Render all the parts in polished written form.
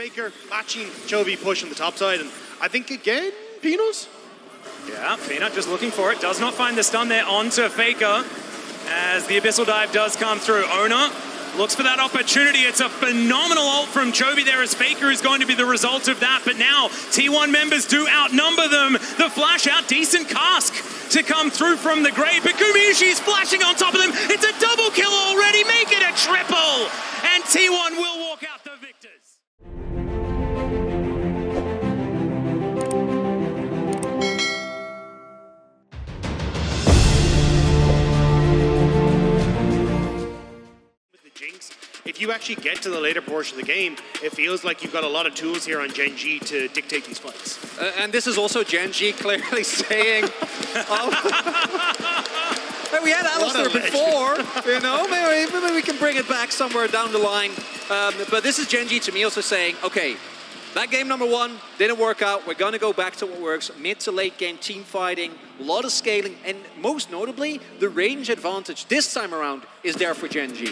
Faker matching Chovy push on the top side, and I think again, Peanut? Yeah, Peanut just looking for it. Does not find the stun there onto Faker as the Abyssal Dive does come through. Oner looks for that opportunity. It's a phenomenal ult from Chovy there as Faker is going to be the result of that. But now T1 members do outnumber them. The flash out, decent cask to come through from the grave. But Gumayusi's flashing on top of them. It's a double kill already. Make it a triple. And T1 will walk out the victors. Jinx, if you actually get to the later portion of the game, it feels like you've got a lot of tools here on Gen.G to dictate these fights. And this is also Gen.G clearly saying, we had Alistair before, you know, maybe we can bring it back somewhere down the line. But this is Gen.G to me also saying, okay, that game number 1 didn't work out. We're going to go back to what works. Mid to late game team fighting, a lot of scaling, and most notably, the range advantage this time around is there for Gen.G.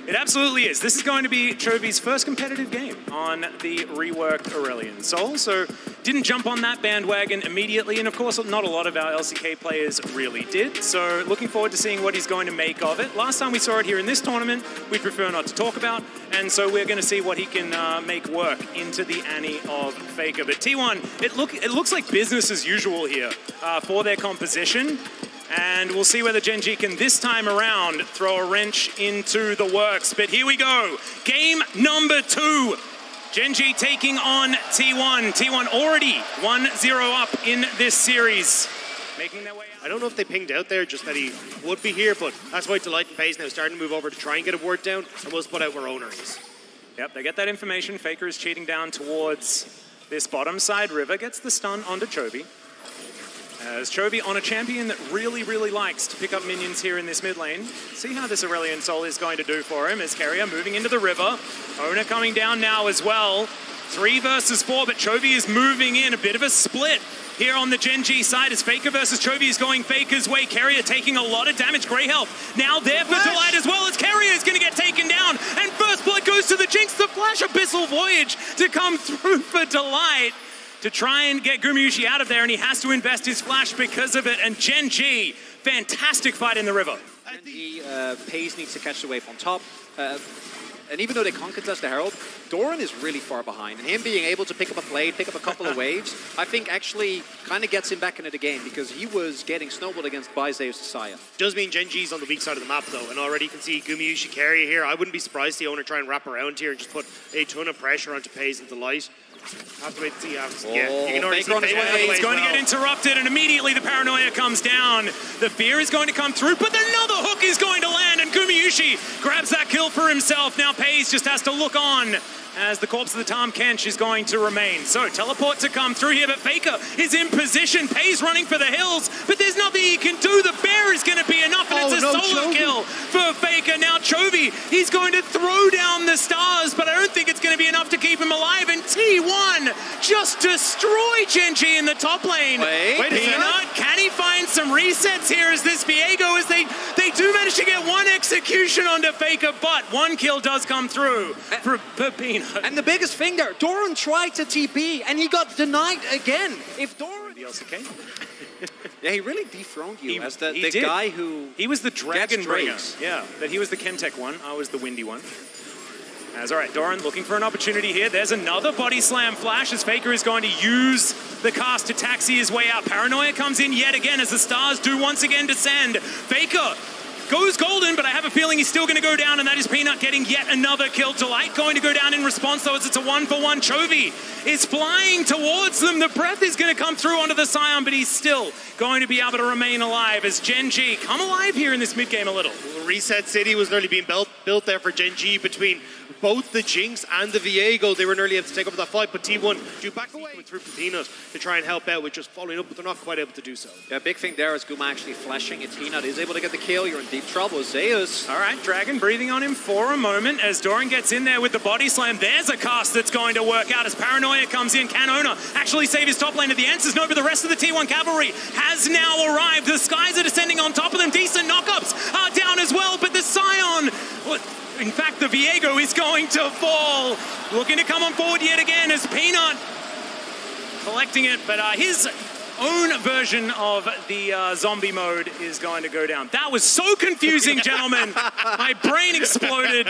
It absolutely is. This is going to be Chovy's first competitive game on the reworked Aurelion Sol, so didn't jump on that bandwagon immediately, and of course not a lot of our LCK players really did, so looking forward to seeing what he's going to make of it. Last time we saw it here in this tournament, we'd prefer not to talk about, and so we're going to see what he can make work into the Annie of Faker. But T1, it looks like business as usual here for their composition. And we'll see whether Gen.G can this time around throw a wrench into the works. But here we go. Game number 2. Gen.G taking on T1. T1 already 1-0 up in this series. Making their way out. I don't know if they pinged out there just that he would be here, but that's why Delight and Peyz now starting to move over to try and get a word down, and we'll spot out where Oner is. Yep, they get that information. Faker is cheating down towards this bottom side river. Gets the stun onto Chovy. As Chovy on a champion that really, really likes to pick up minions here in this mid lane. See how this Aurelion Sol is going to do for him as Keria moving into the river. Oner coming down now as well. 3 versus 4, but Chovy is moving in. A bit of a split here on the Gen.G side as Faker versus Chovy is going Faker's way. Keria taking a lot of damage. Great health. Now there for Delight as well as Keria is going to get taken down. And first blood goes to the Jinx. The flash Abyssal Voyage to come through for Delight to try and get Gumayusi out of there, and he has to invest his flash because of it. And Gen.G, fantastic fight in the river. Gen.G, Peyz needs to catch the wave on top. And even though they can't contest the Herald, Doran is really far behind. And him being able to pick up a plate, pick up a couple of waves, I think actually kind of gets him back into the game because he was getting snowballed against by Zeus Sion. Does mean Gen.G's on the weak side of the map though, and already you can see Gumayusi Keria here. I wouldn't be surprised to see Oner try and wrap around here and just put a ton of pressure onto Peyz and Delight. Have to wait to see. Yeah, you can already see He's going to get interrupted, and immediately the paranoia comes down. The fear is going to come through, but another hook is going to land, and Gumayusi grabs that kill for himself. Now Peyz just has to look on as the corpse of the Thamkench is going to remain. So teleport to come through here, but Faker is in position. Peyz running for the hills, but there's nothing he can do. The bear is going to be enough, and it's a solo kill for Faker. Now Chovy, he's going to throw down the stars, but I don't think it's going to be enough to keep him alive. And T1 just destroy Gen.G in the top lane. Wait a Peanut, can he find some resets here as this Viego, as they do manage to get 1 execution onto Faker, but 1 kill does come through for Peanut. And the biggest thing there, Doran tried to TP and he got denied again. If Doran... The LCK? Yeah, he really dethroned you as the did. guy who... He was the dragon bringer. Drakes. Yeah, but he was the Chemtech one. I was the windy one. As all right, Doran looking for an opportunity here. There's another body slam flash as Faker is going to use the cast to taxi his way out. Paranoia comes in yet again as the stars do once again descend. Faker goes golden, but I have a feeling he's still going to go down, and that is Peanut getting yet another kill. Delight going to go down in response, though, as it's a 1-for-1. Chovy is flying towards them. The breath is going to come through onto the Sion, but he's still going to be able to remain alive as Gen.G come alive here in this mid-game a little. Reset City was nearly being built there for Gen.G between both the Jinx and the Viego. They were nearly able to take over that fight, but T1 do back away through Peanut to try and help out with just following up, but they're not quite able to do so. Yeah, big thing there is Guma actually flashing. It's Peanut is able to get the kill. You're in deep trouble. Zeus. All right, Dragon breathing on him for a moment as Doran gets in there with the body slam. There's a cast that's going to work out as Paranoia comes in. Can Oner actually save his top lane? The answer is no, but the rest of the T1 cavalry has now arrived. The skies are descending on top of them. Decent knockups are down as well, but the Sion... In fact, the Viego is going to fall. Looking to come on forward yet again as Peanut collecting it, but his own version of the zombie mode is going to go down. That was so confusing, gentlemen. My brain exploded.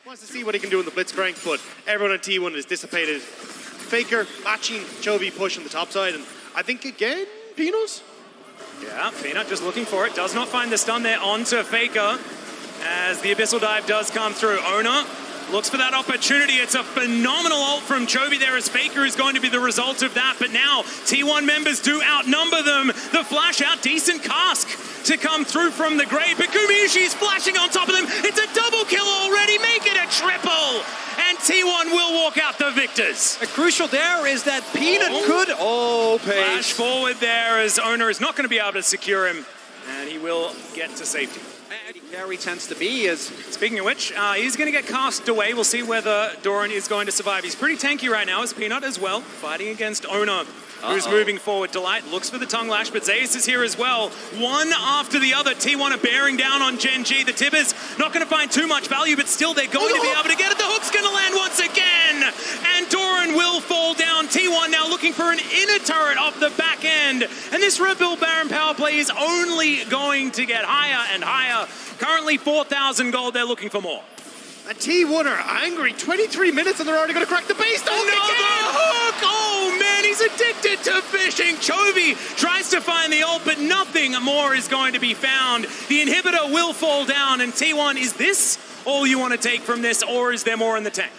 Wants to see what he can do in the Blitz crank, but everyone on T1 is dissipated. Faker matching Chovy push on the top side, and I think again, Peanut? Yeah, Peanut just looking for it. Does not find the stun there onto Faker as the Abyssal Dive does come through. Oner looks for that opportunity. It's a phenomenal ult from Chovy there as Faker is going to be the result of that. But now T1 members do outnumber them. The flash out, decent cask to come through from the grave. But Gumayusi is flashing on top of them. It's a double kill already. Make it a triple. And T1 will walk out the victors. A crucial there is that Peanut could... Oh, Peyz. Flash forward there as Oner is not going to be able to secure him. And he will get to safety. Carry tends to be is... Speaking of which, he's going to get cast away. We'll see whether Doran is going to survive. He's pretty tanky right now as Peanut as well, fighting against Oner, who's moving forward. Delight looks for the tongue lash, but Zeus is here as well. One after the other. T1 are bearing down on Gen.G. The Tibbers not going to find too much value, but still they're going to be able to get it. The hook's going to land once again, and Doran will fall down. T1 now looking for an inner turret off the back end, and this Red Bull Baron power play is only going to get higher and higher. Currently 4,000 gold, they're looking for more. And T1 are angry. 23 minutes and they're already going to crack the base. Another hook! Oh man, he's addicted to fishing. Chovy tries to find the ult, but nothing more is going to be found. The inhibitor will fall down, and T1, is this all you want to take from this, or is there more in the tank?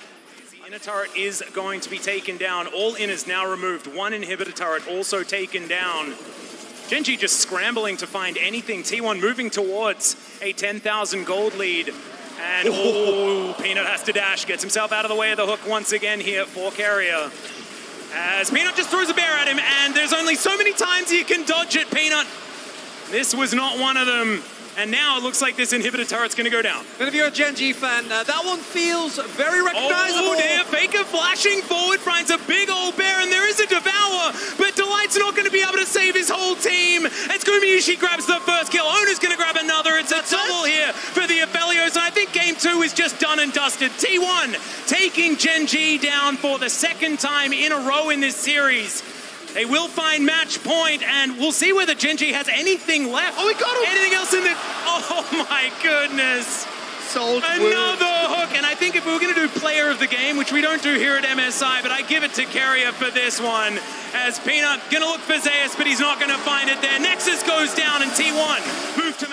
The inner turret is going to be taken down. All inners now removed. One inhibitor turret also taken down. Gen.G just scrambling to find anything. T1 moving towards a 10,000 gold lead. And Peanut has to dash, gets himself out of the way of the hook once again here for Keria. As Peanut just throws a bear at him, and there's only so many times you can dodge it, Peanut. This was not one of them. And now it looks like this inhibitor turret's going to go down. And if you're a Gen.G fan, that one feels very recognizable. Oh, there, Faker flashing forward, finds a big old bear, and there is a Devour, but Delight's not going to be able to save his whole team. As Gumayusi grabs the first kill, Oner's going to grab another. It's a double here for the Aphelios, and I think game 2 is just done and dusted. T1 taking Gen.G down for the second time in a row in this series. They will find match point, and we'll see whether Gen.G has anything left. Oh, he got him! Anything else in the... Oh, my goodness. Another hook, and I think if we were going to do player of the game, which we don't do here at MSI, but I give it to Keria for this one, as Peanut going to look for Zeus, but he's not going to find it there. Nexus goes down, and T1 move to